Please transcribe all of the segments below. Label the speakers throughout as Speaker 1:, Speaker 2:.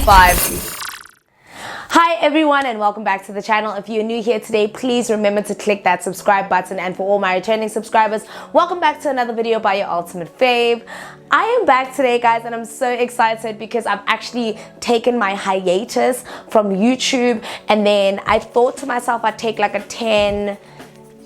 Speaker 1: 5. Hi everyone and welcome back to the channel. If you're new here today, please remember to click that subscribe button, and for all my returning subscribers, welcome back to another video by your ultimate fave. I am back today, guys, and I'm so excited because I've actually taken my hiatus from YouTube, and then I thought to myself I'd take like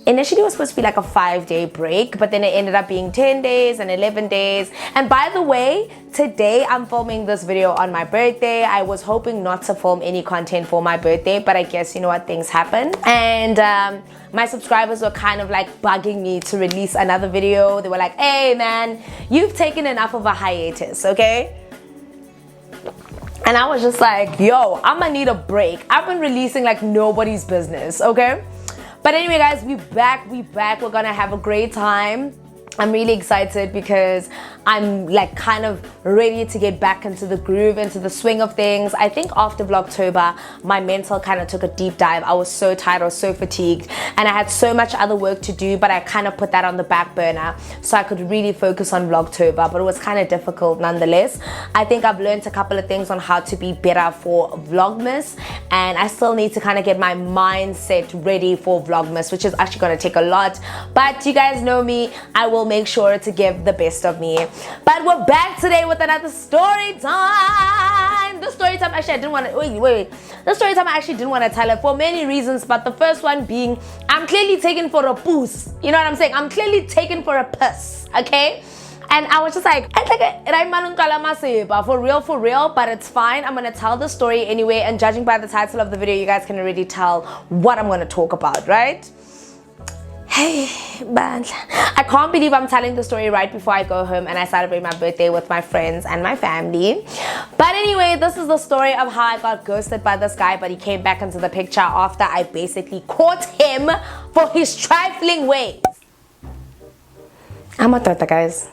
Speaker 1: initially it was supposed to be like a 5-day break, but then it ended up being 10 days and 11 days. And by the way, today I'm filming this video on my birthday. I was hoping not to film any content for my birthday, but I guess you know what, things happen. And my subscribers were kind of like bugging me to release another video. They were like, hey man, you've taken enough of a hiatus, okay? And I was just like, yo, I'm gonna need a break. I've been releasing like nobody's business, okay? But anyway, guys, we back. We're gonna have a great time. I'm really excited because I'm like kind of ready to get back into the groove, into the swing of things. I think after Vlogtober, my mental kind of took a deep dive. I was so tired, I was so fatigued, and I had so much other work to do, but I kind of put that on the back burner so I could really focus on Vlogtober, but it was kind of difficult nonetheless. I think I've learned a couple of things on how to be better for Vlogmas, and I still need to kind of get my mindset ready for Vlogmas, which is actually going to take a lot, but you guys know me, I will make sure to give the best of me. But we're back today with another story time. The story time actually I didn't want to wait. The story time I actually didn't want to tell it for many reasons, but the first one being I'm clearly taken for a poos. You know what I'm saying? I'm clearly taken for a puss, okay? And I was just like, for real, but it's fine. I'm gonna tell the story anyway, and judging by the title of the video, you guys can already tell what I'm gonna talk about, right? Hey, Bandla. I can't believe I'm telling the story right before I go home and I celebrate my birthday with my friends and my family. But anyway, this is the story of how I got ghosted by this guy, but he came back into the picture after I basically caught him for his trifling ways. I'm a tota, guys.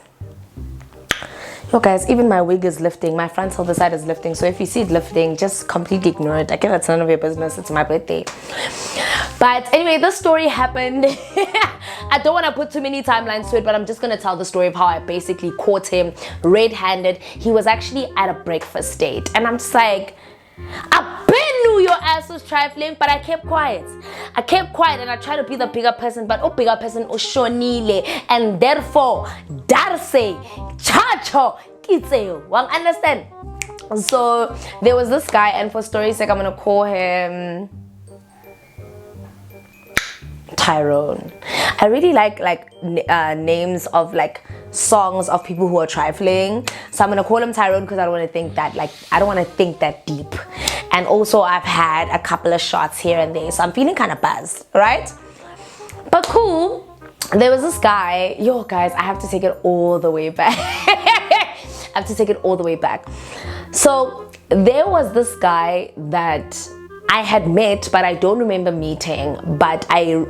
Speaker 1: Yo guys, even my wig is lifting. My frontal this side is lifting. So if you see it lifting, just completely ignore it. I guess that's none of your business. It's my birthday. But anyway, this story happened. I don't want to put too many timelines to it, but I'm just going to tell the story of how I basically caught him red-handed. He was actually at a breakfast date. And I'm just like, I knew your ass was trifling, but I kept quiet. I kept quiet and I tried to be the bigger person, but bigger person shonile, and therefore darse chacho kitseo. Well, understand? So there was this guy, and for story's sake, I'm gonna call him Tyrone. I really like names of like songs of people who are trifling, so I'm gonna call him Tyrone because I don't want to think that deep. And also I've had a couple of shots here and there, so I'm feeling kind of buzzed, right? But cool. There was this guy. Yo guys, I have to take it all the way back. I have to take it all the way back. So there was this guy that I had met, but I don't remember meeting, but I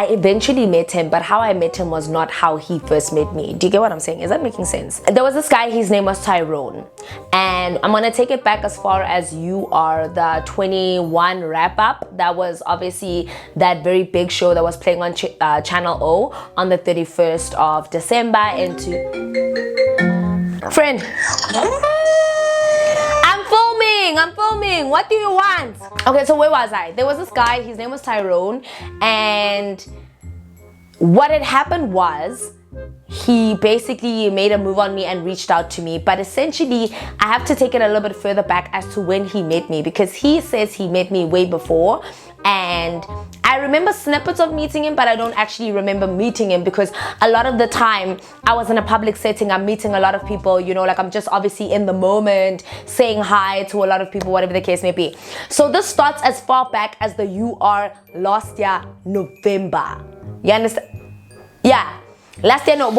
Speaker 1: eventually met him, but how I met him was not how he first met me. Do you get what I'm saying? Is that making sense? There was this guy, his name was Tyrone, and I'm gonna take it back as far as you are the 21 wrap-up. That was obviously that very big show that was playing on Channel O on the 31st of December into... Friend, I'm filming. What do you want? Okay, so where was I? There was this guy, his name was Tyrone, and what had happened was he basically made a move on me and reached out to me. But essentially, I have to take it a little bit further back as to when he met me, because he says he met me way before, and I remember snippets of meeting him, but I don't actually remember meeting him because a lot of the time I was in a public setting. I'm meeting a lot of people, you know, like I'm just obviously in the moment saying hi to a lot of people, whatever the case may be. So this starts as far back as the UR last year, November. You understand? Yeah. Last year, no,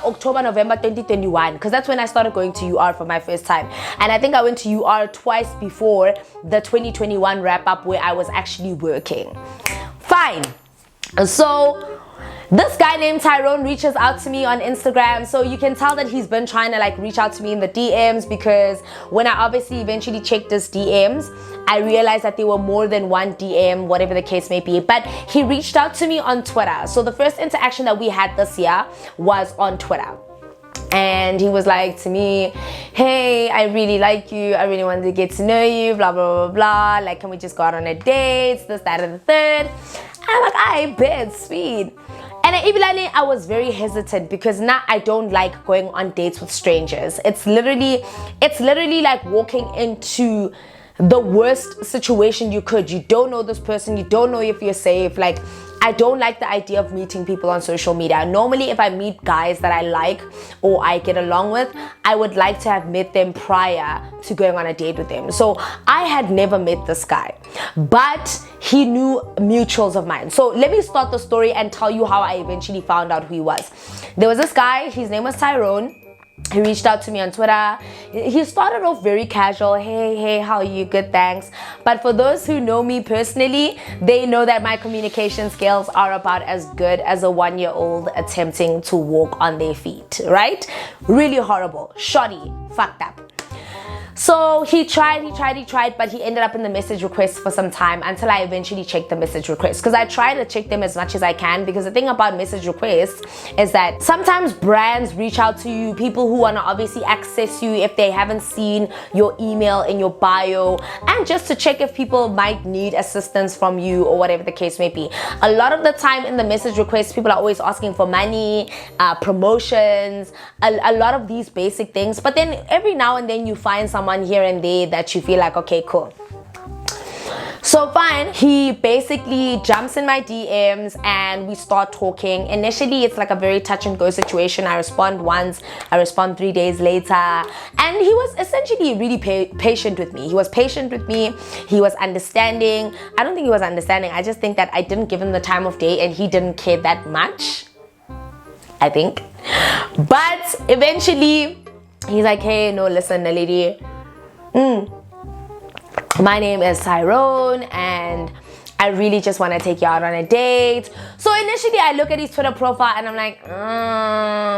Speaker 1: October, November 2021, because that's when I started going to UR for my first time. And I think I went to UR twice before the 2021 wrap-up where I was actually working. Fine. So this guy named Tyrone reaches out to me on Instagram. So you can tell that he's been trying to like reach out to me in the DMs, because when I obviously eventually checked his DMs, I realized that there were more than one DM, whatever the case may be. But he reached out to me on Twitter. So the first interaction that we had this year was on Twitter. And he was like to me, hey, I really like you, I really wanted to get to know you, blah blah blah blah, like can we just go out on a date, this, that, and the third. And I'm like, I bet, sweet. And I was very hesitant because now I don't like going on dates with strangers. It's literally like walking into the worst situation you could. You don't know this person, you don't know if you're safe. Like, I don't like the idea of meeting people on social media. Normally, if I meet guys that I like or I get along with, I would like to have met them prior to going on a date with them. So I had never met this guy, but he knew mutuals of mine. So let me start the story and tell you how I eventually found out who he was. There was this guy, his name was Tyrone. He reached out to me on Twitter. He started off very casual. Hey, how are you? Good, thanks. But for those who know me personally, they know that my communication skills are about as good as a 1-year-old attempting to walk on their feet, right? Really horrible, shoddy, fucked up. So he tried, but he ended up in the message request for some time until I eventually checked the message requests. Because I try to check them as much as I can, because the thing about message requests is that sometimes brands reach out to you, people who want to obviously access you if they haven't seen your email in your bio, and just to check if people might need assistance from you or whatever the case may be. A lot of the time in the message requests, people are always asking for money, promotions, a lot of these basic things. But then every now and then you find someone here and there that you feel like, okay, cool. So fine, he basically jumps in my DMs and we start talking. Initially, it's like a very touch and go situation. I respond once, I respond 3 days later. And he was essentially really patient with me. He was patient with me. He was understanding. I don't think he was understanding. I just think that I didn't give him the time of day and he didn't care that much, I think. But eventually, he's like, hey, no, listen, Naledi. My name is Tyrone and I really just want to take you out on a date. So initially I look at his Twitter profile and I'm like,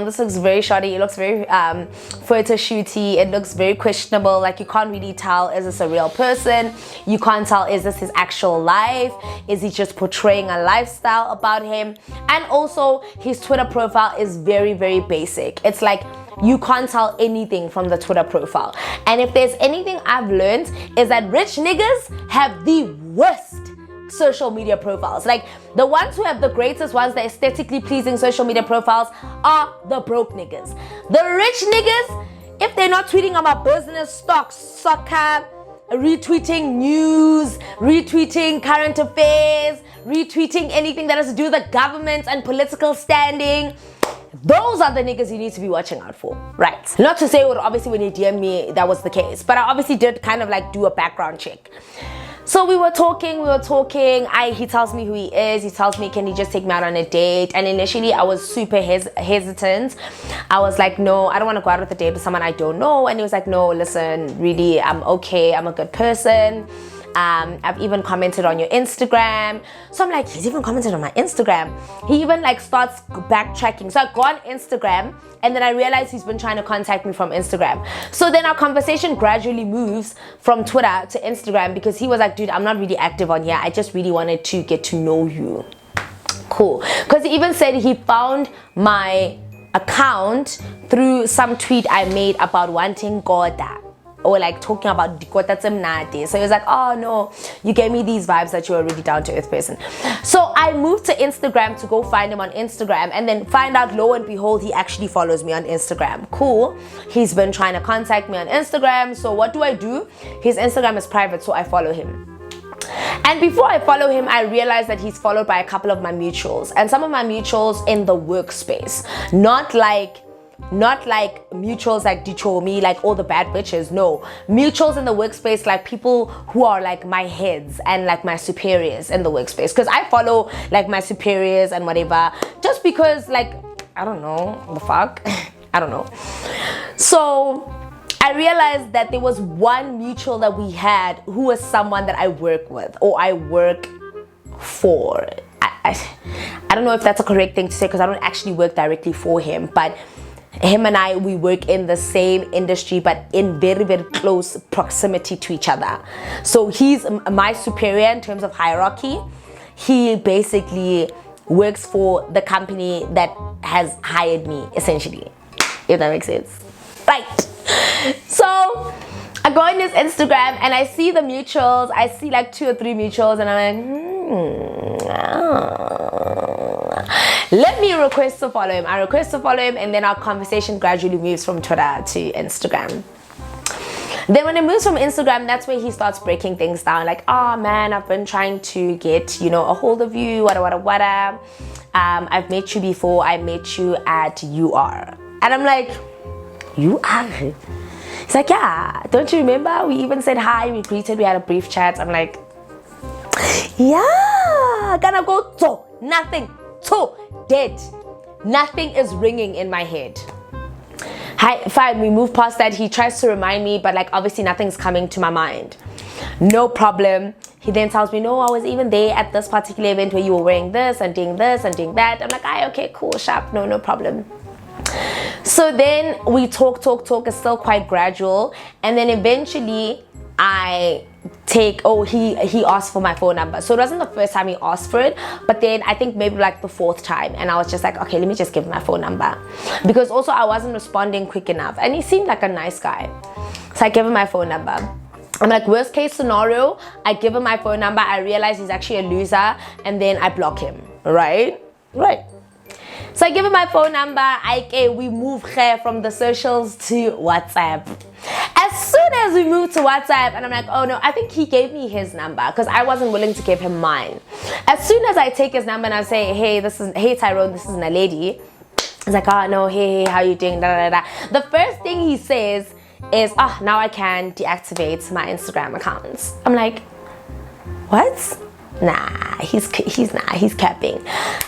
Speaker 1: this looks very shoddy. It looks very photo shooty. It looks very questionable. Like, you can't really tell, is this a real person? You can't tell, is this his actual life? Is he just portraying a lifestyle about him? And also his Twitter profile is very, very basic. It's like, you can't tell anything from the Twitter profile. And if there's anything I've learned, is that rich niggas have the worst social media profiles. Like, the ones who have the greatest ones, the aesthetically pleasing social media profiles, are the broke niggas. The rich niggas, if they're not tweeting about business, stocks, soccer, retweeting news, retweeting current affairs, retweeting anything that has to do with the government and political standing, those are the niggas you need to be watching out for, right? Not to say, obviously when he DM'd me, that was the case, but I obviously did kind of like do a background check. So we were talking, he tells me who he is, he tells me, can he just take me out on a date? And initially I was super hesitant. I was like, no, I don't want to go out with a date with someone I don't know. And he was like, no, listen, really, I'm okay, I'm a good person. I've even commented on your Instagram. So I'm like, he's even commented on my Instagram. He even like starts backtracking. So I go on Instagram and then I realize he's been trying to contact me from Instagram. So then our conversation gradually moves from Twitter to Instagram, because he was like, dude, I'm not really active on here. I just really wanted to get to know you. Cool. Because he even said he found my account through some tweet I made about wanting Goda, or like talking about Dikota Tsemnate. So he was like, oh no, you gave me these vibes that you're a really down to earth person. So I moved to Instagram to go find him on Instagram, and then find out, lo and behold, he actually follows me on Instagram. Cool. He's been trying to contact me on Instagram. So what do? His Instagram is private, so I follow him. And before I follow him, I realized that he's followed by a couple of my mutuals, and some of my mutuals in the workspace. Not like mutuals like Dichomi, like all the bad bitches. No, mutuals in the workspace, like people who are like my heads and like my superiors in the workspace. Because I follow like my superiors and whatever, just because, like, I don't know, the fuck. I don't know. So I realized that there was one mutual that we had who was someone that I work with, or I work for. I don't know if that's a correct thing to say, because I don't actually work directly for him, but him and I, we work in the same industry, but in very, very close proximity to each other. So he's my superior in terms of hierarchy. He basically works for the company that has hired me, essentially. if that makes sense. Right. So I go on his Instagram and I see the mutuals. I see like 2 or 3 mutuals, and I'm like, let me request to follow him. I request to follow him, and then our conversation gradually moves from Twitter to Instagram. Then when it moves from Instagram, that's where he starts breaking things down. Like, oh man, I've been trying to get, you know, a hold of you, wada. I've met you before. I met you at UR. And I'm like, UR? He's like, yeah, don't you remember? We even said hi, we greeted, we had a brief chat. I'm like, yeah, gonna go to nothing, to dead. Nothing is ringing in my head. Hi, fine, we move past that. He tries to remind me, but like obviously nothing's coming to my mind. No problem. He then tells me, no, I was even there at this particular event where you were wearing this and doing this and doing that. I'm like, okay, cool, sharp, no problem. So then we talk, it's still quite gradual. And then eventually I take, he asked for my phone number. So it wasn't the first time he asked for it, but then I think maybe like the 4th time. And I was just like, okay, let me just give him my phone number. Because also I wasn't responding quick enough. And he seemed like a nice guy. So I give him my phone number. I'm like, worst case scenario, I give him my phone number. I realize he's actually a loser. And then I block him, right? So I give him my phone number. We move from the socials to WhatsApp. As soon as we move to WhatsApp, and I'm like, oh no, I think he gave me his number because I wasn't willing to give him mine. As soon as I take his number and I say, hey Tyrone, this is Naledi. He's like, oh no, hey, how you doing? The first thing he says is, now I can deactivate my Instagram accounts. I'm like, what? Nah, he's capping.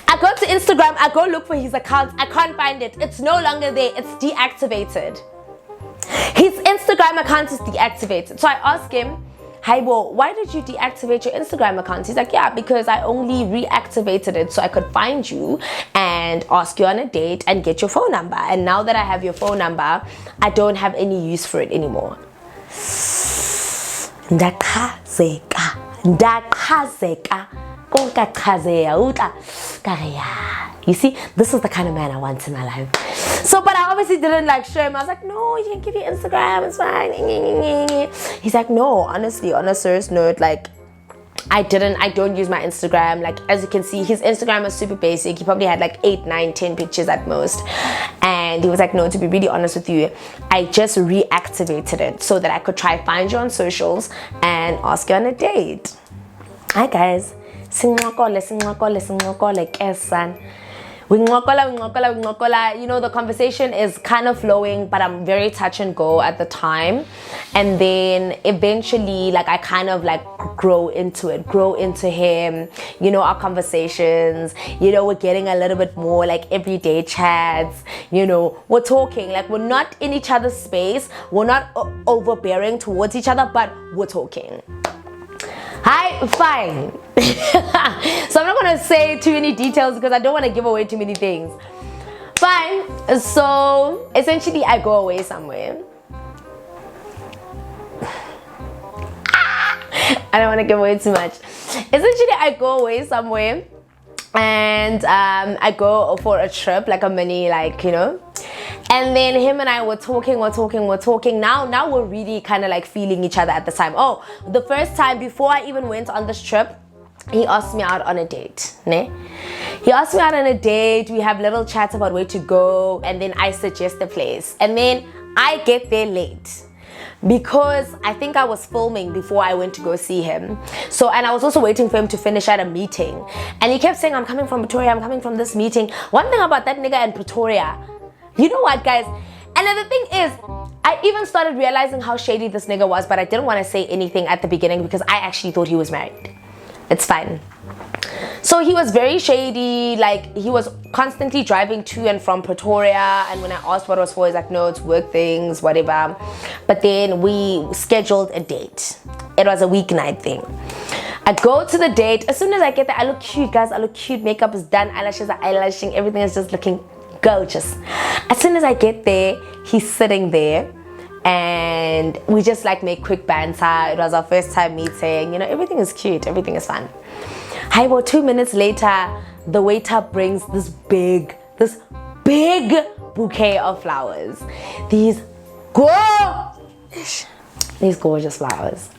Speaker 1: I go to Instagram, I go look for his account, I can't find it. It's no longer there, it's deactivated. His Instagram account is deactivated. So I ask him, hi, well, why did you deactivate your Instagram account? He's like, yeah, because I only reactivated it so I could find you and ask you on a date and get your phone number. And now that I have your phone number, I don't have any use for it anymore. You see, this is the kind of man I want in my life. So, but I obviously didn't like show him. I was like, no, you can give your Instagram, it's fine. He's like, no, honestly, on a serious note, like, I don't use my Instagram. Like, as you can see, his Instagram is super basic. He probably had like 8, 9, 10 pictures at most. And he was like, no, to be really honest with you, I just reactivated it so that I could try find you on socials and ask you on a date. Hi guys. We ngokola. You know, the conversation is kind of flowing, but I'm very touch and go at the time. And then eventually, like, I kind of like grow into him. You know, our conversations, you know, we're getting a little bit more like everyday chats. You know, we're talking, like, we're not in each other's space. We're not overbearing towards each other, but we're talking. Hi, fine. So I'm not gonna say too many details because I don't want to give away too many things. Fine. So essentially I go away somewhere. I don't want to give away too much. Essentially I go away somewhere and I go for a trip, like a mini, like, you know. And then him and I were talking. Now we're really kind of like feeling each other at the time. Oh, the first time before I even went on this trip, he asked me out on a date. He asked me out on a date. We have little chats about where to go. And then I suggest the place. And then I get there late because I think I was filming before I went to go see him. So, and I was also waiting for him to finish at a meeting. And he kept saying, I'm coming from Pretoria. I'm coming from this meeting. One thing about that nigga in Pretoria, you know what, guys? And then the thing is, I even started realizing how shady this nigga was, but I didn't want to say anything at the beginning because I actually thought he was married. It's fine. So he was very shady. Like, he was constantly driving to and from Pretoria. And when I asked what it was for, he's like, no, it's work things, whatever. But then we scheduled a date. It was a weeknight thing. I go to the date. As soon as I get there, I look cute, guys. I look cute. Makeup is done. Eyelashes are eyelashing. Everything is just looking gorgeous. As soon as I get there, he's sitting there and we just like make quick banter. It was our first time meeting, you know, everything is cute, everything is fun. Hi, well, 2 minutes later, the waiter brings this big bouquet of flowers. These gorgeous flowers.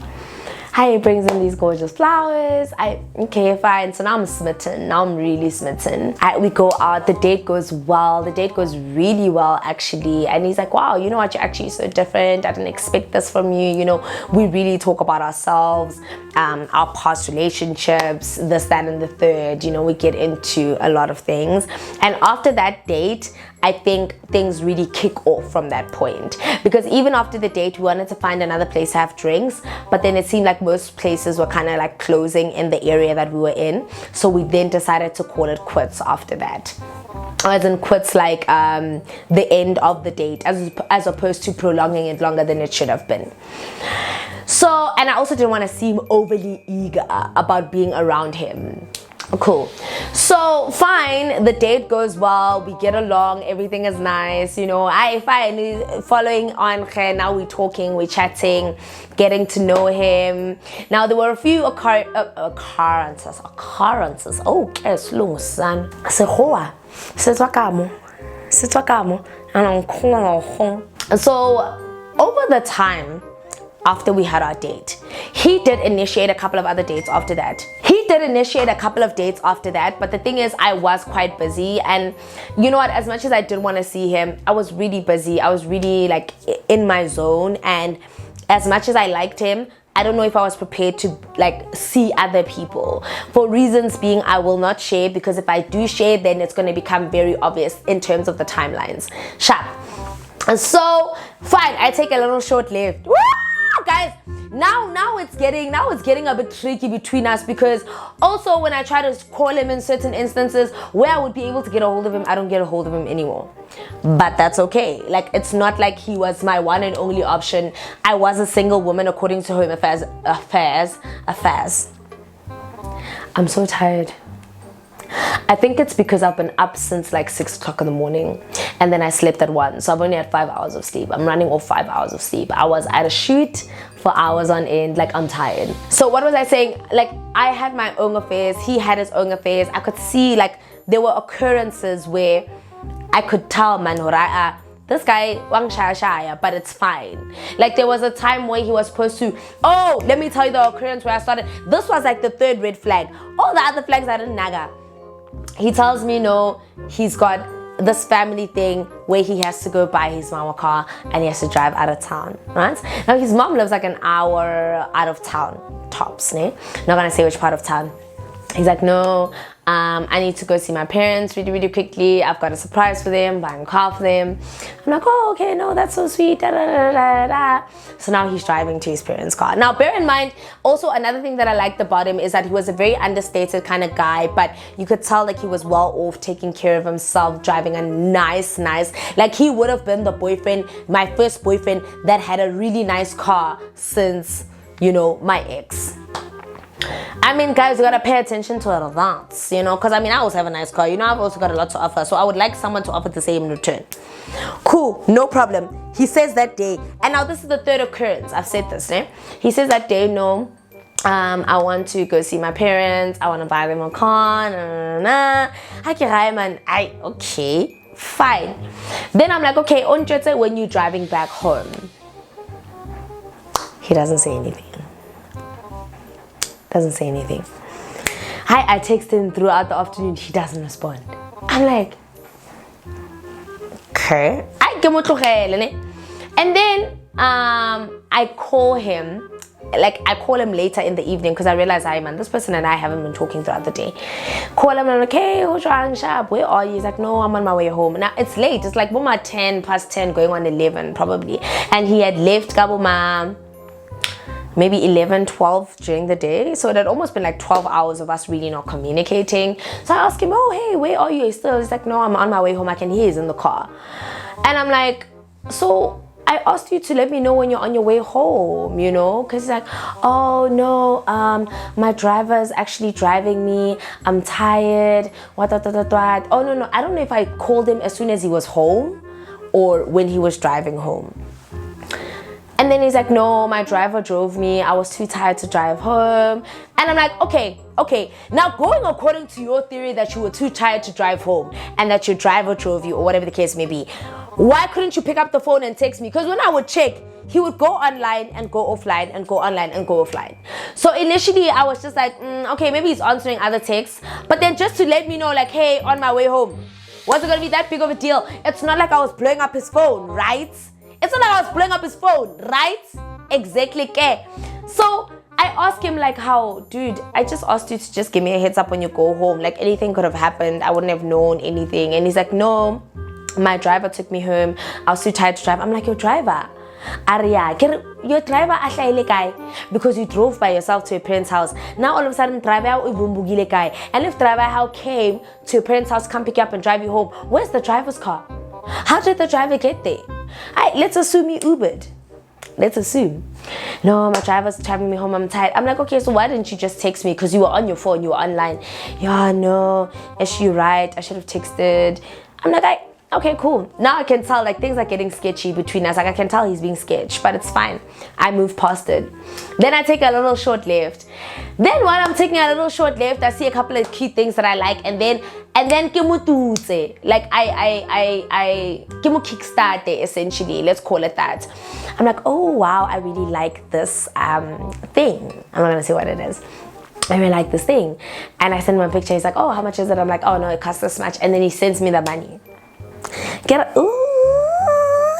Speaker 1: He brings in these gorgeous flowers. Okay, fine. So now I'm smitten. Now I'm really smitten. We go out. The date goes well. The date goes really well, actually. And he's like, wow, you know what? You're actually so different. I didn't expect this from you. You know, we really talk about ourselves, our past relationships, this, that, and the third. You know, we get into a lot of things. And after that date, I think things really kick off from that point, because even after the date we wanted to find another place to have drinks, but then it seemed like most places were kind of like closing in the area that we were in, so we then decided to call it quits after that. As in quits, like the end of the date, as opposed to prolonging it longer than it should have been. So, and I also didn't want to seem overly eager about being around him. Cool. So fine, the date goes well, we get along, everything is nice, you know. I following on, now we're talking, we're chatting, getting to know him. Now there were a few occurrences. Okay, slow son. So over the time after we had our date, he did initiate a couple of other dates after that. But the thing is, I was quite busy, and you know what, as much as I did want to see him, I was really busy. I was really like in my zone, and as much as I liked him, I don't know if I was prepared to like see other people, for reasons being I will not share, because if I do share, then it's going to become very obvious in terms of the timelines. Sharp. And so fine, I take a little short left. Woo! Guys, now it's getting a bit tricky between us, because also when I try to call him in certain instances where I would be able to get a hold of him, I don't get a hold of him anymore. But that's okay. Like, it's not like he was my one and only option. I was a single woman according to Home Affairs. I'm so tired. I think it's because I've been up since like 6 o'clock in the morning, and then I slept at 1, so I've only had 5 hours of sleep. I'm running off 5 hours of sleep. I was at a shoot for hours on end. Like, I'm tired. So what was I saying? Like, I had my own affairs, he had his own affairs. I could see like there were occurrences where I could tell, man, this guy wang shaya, but it's fine. Like, there was a time where he was supposed to, oh, let me tell you the occurrence where I started. This was like the 3rd red flag. All the other flags I didn't naga. He tells me no, he's got this family thing where he has to go buy his mom a car and he has to drive out of town, right? Now his mom lives like an hour out of town, tops, ne? Not gonna say which part of town. He's like, no, I need to go see my parents really quickly. I've got a surprise for them, buying a car for them. I'm like, oh, okay, no, that's so sweet. Da, da, da, da, da. So now he's driving to his parents' car. Now, bear in mind, also another thing that I liked about him is that he was a very understated kind of guy, but you could tell like he was well off, taking care of himself, driving a nice, like he would have been the boyfriend, my first boyfriend, that had a really nice car since, you know, my ex. I mean, guys, you gotta pay attention to that, you know, because I mean, I also have a nice car, you know, I've also got a lot to offer, so I would like someone to offer the same in return. Cool, no problem. He says that day, and now this is the 3rd occurrence, I've said this, eh? He says that day, no, I want to go see my parents, I want to buy them a car, okay, fine. Then I'm like, okay, when you're driving back home, he doesn't say anything. I text him throughout the afternoon, he doesn't respond. I'm like, okay. And then I call him, later in the evening, because I realized, hi man, this person and I haven't been talking throughout the day. Call him, I'm like, hey, where are you? He's like, no, I'm on my way home. Now it's late, it's like 10 past 10 going on 11 probably, and he had left Kabuma maybe 11, 12 during the day. So it had almost been like 12 hours of us really not communicating. So I asked him, oh, hey, where are you still? He's like, no, I'm on my way home. I can hear he's in the car. And I'm like, so I asked you to let me know when you're on your way home, you know? Because he's like, oh, no, my driver is actually driving me. I'm tired. Oh, no. I don't know if I called him as soon as he was home or when he was driving home. And then he's like, no, my driver drove me. I was too tired to drive home. And I'm like, okay. Now going according to your theory that you were too tired to drive home and that your driver drove you or whatever the case may be, why couldn't you pick up the phone and text me? Because when I would check, he would go online and go offline and go online and go offline. So initially I was just like, okay, maybe he's answering other texts. But then just to let me know, like, hey, on my way home, wasn't gonna be that big of a deal. It's not like I was blowing up his phone, right? It's not like I was blowing up his phone, right? Exactly. Okay. So I asked him like, how, dude, I just asked you to just give me a heads up when you go home. Like anything could have happened. I wouldn't have known anything. And he's like, no, my driver took me home. I was too tired to drive. I'm like, your driver? Aria, your driver guy because you drove by yourself to your parents' house. Now all of a sudden driver guy. And if driver how came to your parents' house, come pick you up and drive you home, where's the driver's car? How did the driver get there? Let's assume he Ubered. Let's assume. No, my driver's driving me home, I'm tired. I'm like, okay, so why didn't you just text me? Because you were on your phone, you were online. Yeah, no, is she right? I should have texted. I'm like, okay, cool. Now I can tell like things are getting sketchy between us. Like I can tell he's being sketched, but it's fine. I move past it. Then I take a little short left. Then while I'm taking a little short left, I see a couple of cute things that I like, and then like I kickstart essentially. Let's call it that. I'm like, oh wow, I really like this thing. I'm not gonna say what it is. I really like this thing, and I send him a picture. He's like, oh, how much is it? I'm like, oh no, it costs this much, and then he sends me the money.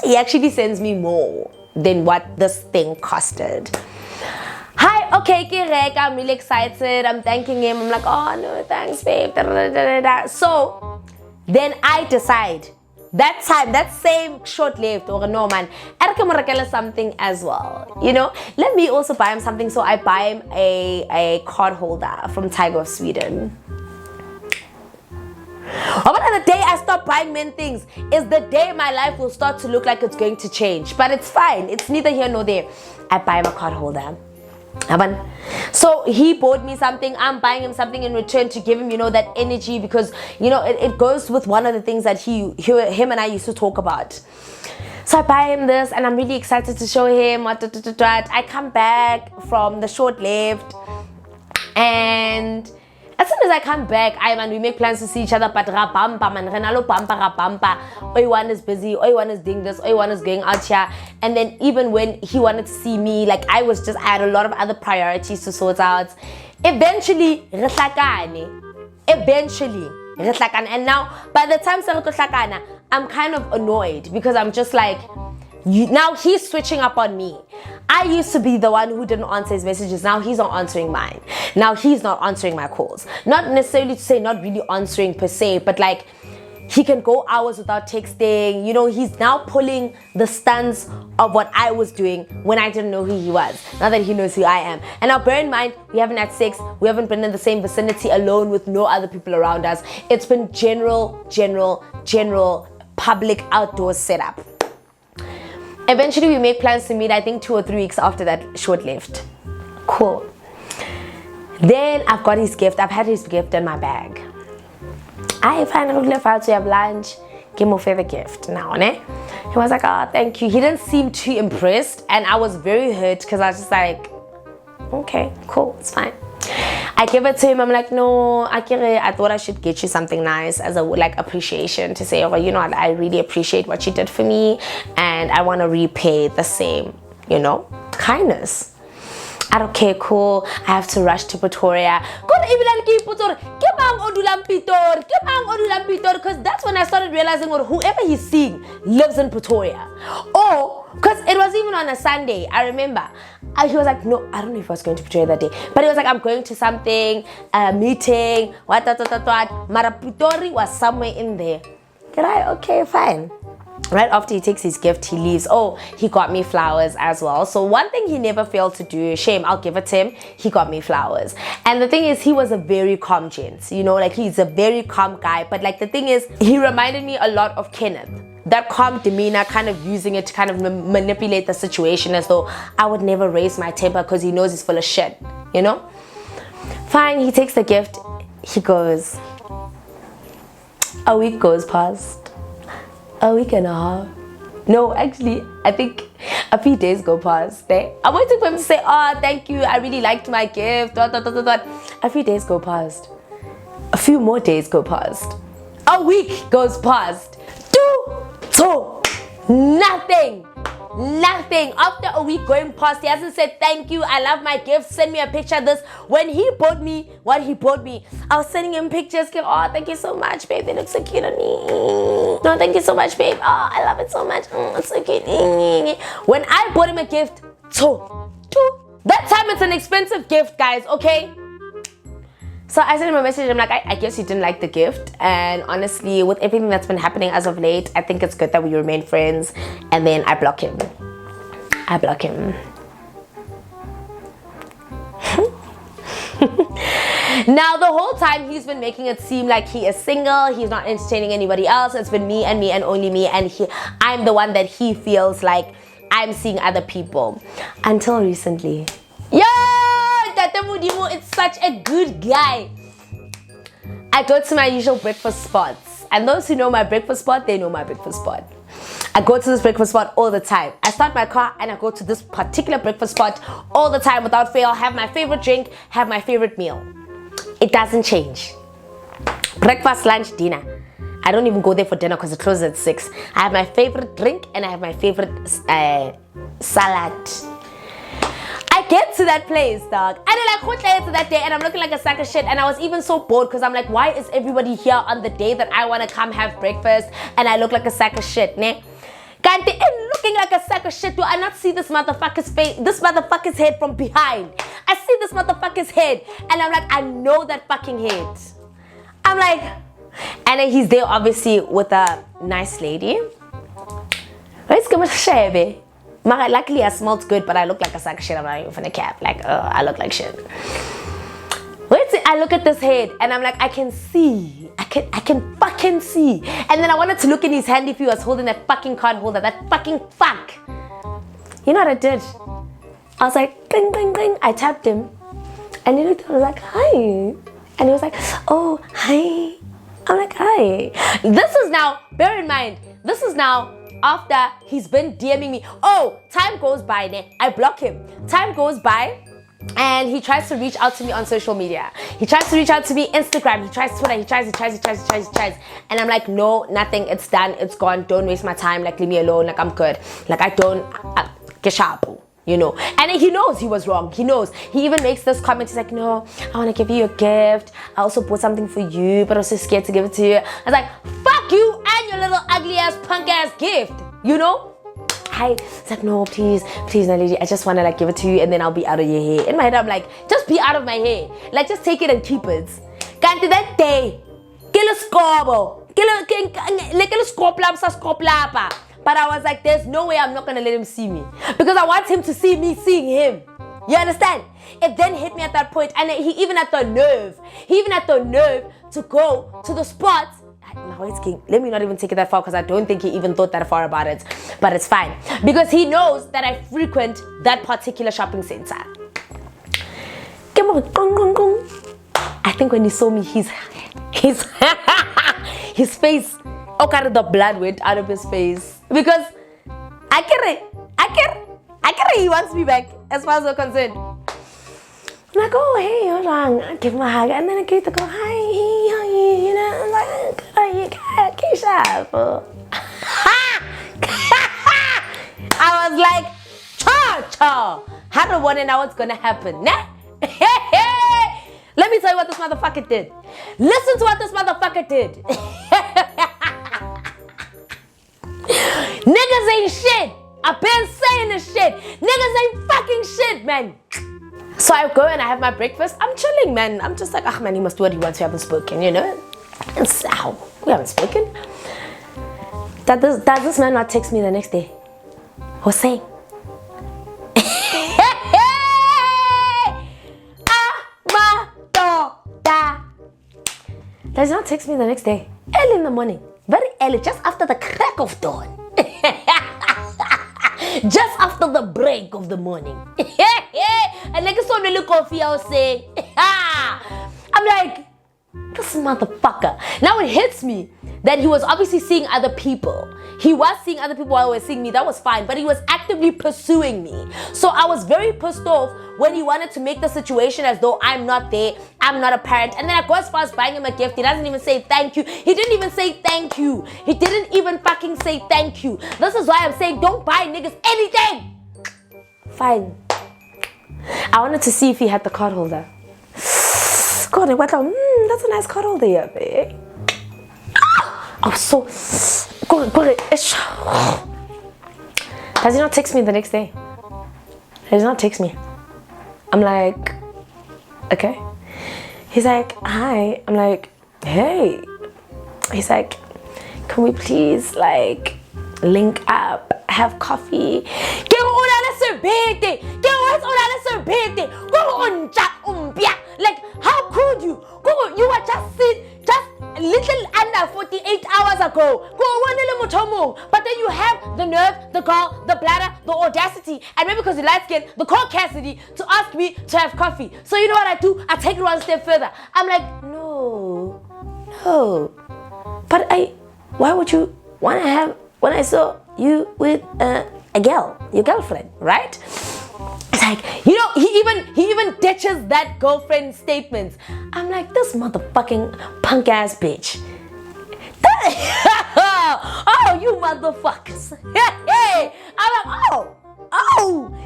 Speaker 1: He actually sends me more than what this thing costed. Hi, okay, I'm really excited. I'm thanking him. I'm like, oh no, thanks, babe. So then I decide that same short left or no man, I can something as well. You know, let me also buy him something. So I buy him a card holder from Tiger of Sweden. But the day I stop buying men things is the day my life will start to look like it's going to change. But it's fine. It's neither here nor there. I buy him a card holder. So he bought me something. I'm buying him something in return to give him, you know, that energy, because, you know, it goes with one of the things that him and I used to talk about. So I buy him this and I'm really excited to show him what. I come back from the short left, and as soon as I come back, we make plans to see each other, but rabampa, man, renalo bampa. One is busy, one is doing this, one is going out here. And then even when he wanted to see me, like I had a lot of other priorities to sort out. Eventually, and now by the time I'm kind of annoyed, because I'm just like, now he's switching up on me. I used to be the one who didn't answer his messages. Now he's not answering mine. Now he's not answering my calls. Not necessarily to say not really answering per se, but like he can go hours without texting. You know, he's now pulling the stunts of what I was doing when I didn't know who he was. Now that he knows who I am. And now bear in mind, we haven't had sex. We haven't been in the same vicinity alone with no other people around us. It's been general, public outdoor setup. Eventually we make plans to meet, I think 2 or 3 weeks after that short left. Cool. Then I've got his gift. I've had his gift in my bag. I finally left out to have lunch. Give him a favorite gift now, ne? He was like, oh, thank you. He didn't seem too impressed, and I was very hurt because I was just like, okay, cool, it's fine. I give it to him. I'm like, no, I thought I should get you something nice as a like appreciation, to say, oh, you know what, I really appreciate what you did for me, and I want to repay the same, you know, kindness. Okay, cool. I have to rush to Pretoria. Because that's when I started realizing whoever he's seeing lives in Pretoria. Or, because it was even on a Sunday, I remember. He was like, no, I don't know if I was going to Pretoria that day. But he was like, I'm going to something, a meeting, what. Mara Pretoria was somewhere in there. Okay, fine. Right after he takes his gift, he leaves. Oh, he got me flowers as well. So one thing he never failed to do, shame, I'll give it to him, he got me flowers. And the thing is, he was a very calm gent, you know, like he's a very calm guy. But like the thing is, he reminded me a lot of Kenneth. That calm demeanor, kind of using it to kind of manipulate the situation, as though I would never raise my temper because he knows he's full of shit, you know? Fine, he takes the gift, he goes. A week goes past. A week and a half. No, actually, I think A few days go past. I'm waiting for him to say, oh, thank you, I really liked my gift. Dot, dot, dot, dot, dot. A few days go past. A few more days go past. A week goes past. 2, nothing. Nothing. After a week going past, he hasn't said thank you, I love my gift, send me a picture of this. When he bought me what he bought me, I was sending him pictures. Oh, thank you so much, babe, they look so cute on me. No, thank you so much, babe. Oh, I love it so much. It's so cute. When I bought him a gift, that time it's an expensive gift, guys, okay? So I sent him a message. I'm like, I guess you didn't like the gift. And honestly, with everything that's been happening as of late, I think it's good that we remain friends. And then I block him. Now, the whole time he's been making it seem like he is single. He's not entertaining anybody else. It's been me and only me. And I'm the one that he feels like I'm seeing other people. Until recently. It's such a good guy. I go to my usual breakfast spots, and those who know my breakfast spot, they know my breakfast spot. I go to this breakfast spot all the time. I start my car and I go to this particular breakfast spot all the time without fail. Have my favorite drink, have my favorite meal. It doesn't change. Breakfast, lunch, dinner. I don't even go there for dinner because it closes at 6. I have my favorite drink and I have my favorite salad. I get to that place, dog, and then to that day, and I'm looking like a sack of shit. And I was even so bored because I'm like, why is everybody here on the day that I want to come have breakfast and I look like a sack of shit, ne? Kanti, and looking like a sack of shit, do I not see this motherfucker's face, this motherfucker's head from behind? I see this motherfucker's head, and I'm like, I know that fucking head. I'm like, and then he's there obviously with a nice lady. Luckily I smelled good, but I look like a sack of shit. I'm not even finna cap. Like, I look like shit. I look at this head and I'm like, I can see. I can fucking see. And then I wanted to look in his hand if he was holding that fucking card holder. That fucking fuck. You know what I did? I was like, ding, ding, ding. I tapped him. And he looked at me, I was like, hi. And he was like, oh, hi. I'm like, hi. This is now, bear in mind, this is now after he's been DMing me. Oh, time goes by, ne? I block him. Time goes by and he tries to reach out to me on social media. He tries to reach out to me Instagram. He tries Twitter. He tries. And I'm like, no, nothing. It's done. It's gone. Don't waste my time. Like, leave me alone. Like, I'm good. Like, I don't get sharp. You know, and he knows he was wrong. He knows. He even makes this comment. He's like, no, I want to give you a gift. I also bought something for you, but I was so scared to give it to you. I was like, fuck you and your little ugly ass punk ass gift. You know? It's like, no, please, Naledi, I just want to like give it to you and then I'll be out of your hair. In my head, I'm like, just be out of my hair. Like, just take it and keep it. Can't do that day. Kill a scorbo. But I was like, there's no way I'm not going to let him see me. Because I want him to see me seeing him. You understand? It then hit me at that point. And he even had the nerve to go to the spot. Let me not even take it that far because I don't think he even thought that far about it. But it's fine. Because he knows that I frequent that particular shopping center. I think when he saw me, his face, the blood went out of his face. Because I carry, he wants me back as far as I'm concerned. I'm like, oh, hey, hold on. I give him a hug. And then I get to go, hi, you know, I'm like, good on you, Keisha. I was like, cha. I don't want to know what's going to happen. Nah? Let me tell you what this motherfucker did. Listen to what this motherfucker did. Niggas ain't shit. I've been saying this shit. Niggas ain't fucking shit, man. So I go and I have my breakfast. I'm chilling, man. I'm just like, man, he must do what he wants. We haven't spoken, you know? And so, we haven't spoken. Does this man not text me the next day? What's saying? Does he not text me the next day? Early in the morning. Very early, just after the crack of dawn. Just after the break of the morning. And like it's so really coffee, I'll say. I'm like, this motherfucker. Now it hits me that he was obviously seeing other people. He was seeing other people while he was seeing me. That was fine. But he was actively pursuing me. So I was very pissed off when he wanted to make the situation as though I'm not there. I'm not a parent. And then I go as far as buying him a gift. He doesn't even say thank you. He didn't even say thank you. He didn't even fucking say thank you. This is why I'm saying don't buy niggas anything. Fine. I wanted to see if he had the card holder. God, that's a nice card holder here, babe. I'm so... Does he not text me the next day? Does he not text me? I'm like, okay. He's like, hi. I'm like, hey. He's like, can we please like link up, have coffee? Like, how could you? You were just a little under 48 hours ago. But then you have the nerve, the gall, the bladder, the audacity, and maybe because you light skin, the caucasity to ask me to have coffee. So you know what I do? I take it one step further. I'm like, no. But why would you want to have, when I saw you with a girl, your girlfriend, right? It's like, you know, he even ditches that girlfriend statements. I'm like, this motherfucking punk ass bitch. Oh, you motherfuckers. Hey. I'm like, oh.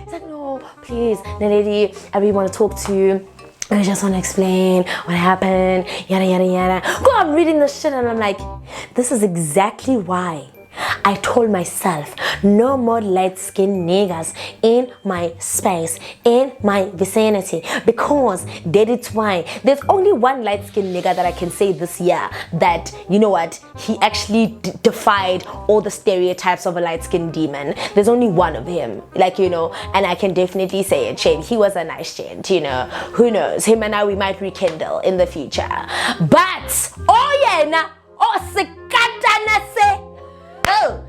Speaker 1: He's like, no, please, Naledi, I really want to talk to you. I just want to explain what happened, yada, yada, yada. Go, I'm reading this shit and I'm like, this is exactly why I told myself, no more light-skinned niggas in my space, in my vicinity, because that is why there's only one light-skinned nigga that I can say this year that, you know what, he actually defied all the stereotypes of a light-skinned demon. There's only one of him, like, you know, and I can definitely say it, Shane. He was a nice gent, you know, who knows, him and I, we might rekindle in the future. But, oh yeah, na, oh, sekatana se. Oh,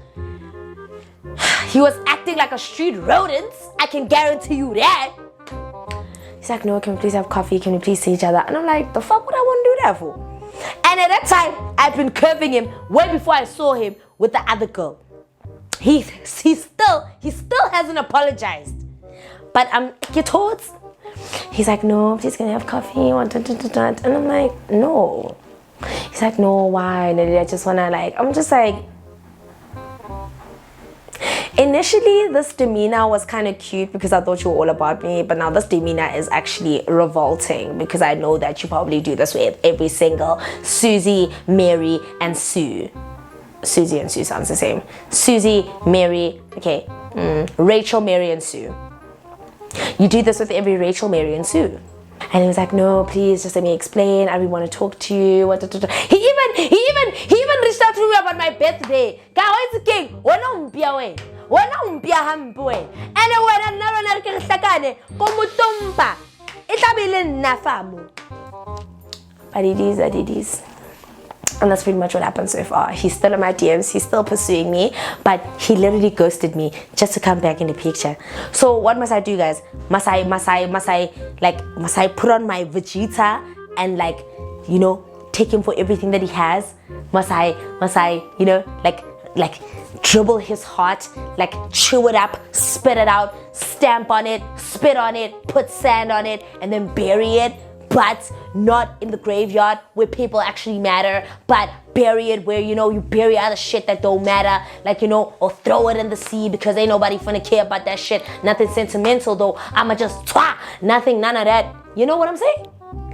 Speaker 1: he was acting like a street rodent. I can guarantee you that. He's like, no, can we please have coffee? Can we please see each other? And I'm like, the fuck would I want to do that for? And at that time, I've been curving him way before I saw him with the other girl. He still hasn't apologized. But get towards. He's like, no, please can I have coffee? And I'm like, no. He's like, no, why? I just wanna like, I'm just like. Initially, this demeanor was kind of cute because I thought you were all about me, but now this demeanor is actually revolting because I know that you probably do this with every single Susie, Mary, and Sue. Susie and Sue sounds the same. Susie, Mary, okay, Rachel, Mary, and Sue. You do this with every Rachel, Mary, and Sue. And he was like, no, please, just let me explain. I really want to talk to you. He even reached out to me about my birthday. But it is. And that's pretty much what happened so far. He's still in my DMs, he's still pursuing me, but he literally ghosted me just to come back in the picture. So what must I do, guys? Must I put on my Vegeta and like, you know, take him for everything that he has? Must I, you know, like dribble his heart, like chew it up, spit it out, stamp on it, spit on it, put sand on it, and then bury it? But not in the graveyard where people actually matter, but bury it where, you know, you bury other shit that don't matter, like, you know, or throw it in the sea because ain't nobody finna care about that shit. Nothing sentimental though. I'ma just nothing, none of that. You know what I'm saying?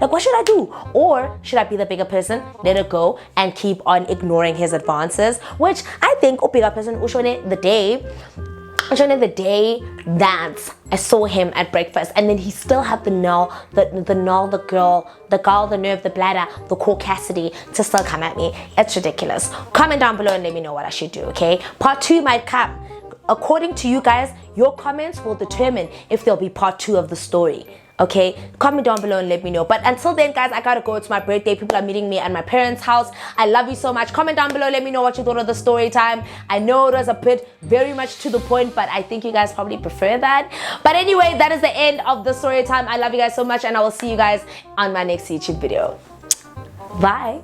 Speaker 1: Like, what should I do? Or should I be the bigger person, let it go, and keep on ignoring his advances? Which I think a bigger person, the day that I saw him at breakfast, and then he still had the nerve, the bladder, the caucasity to still come at me. It's ridiculous. Comment down below and let me know what I should do, okay? Part 2 might come. According to you guys, your comments will determine if there'll be part 2 of the story. Okay, comment down below and let me know. But until then, guys, I gotta go. It's my birthday. People are meeting me at my parents' house. I love you so much. Comment down below, let me know what you thought of the story time. I know it was a bit very much to the point, but I think you guys probably prefer that. But anyway, that is the end of the story time. I love you guys so much, and I will see you guys on my next YouTube video. Bye.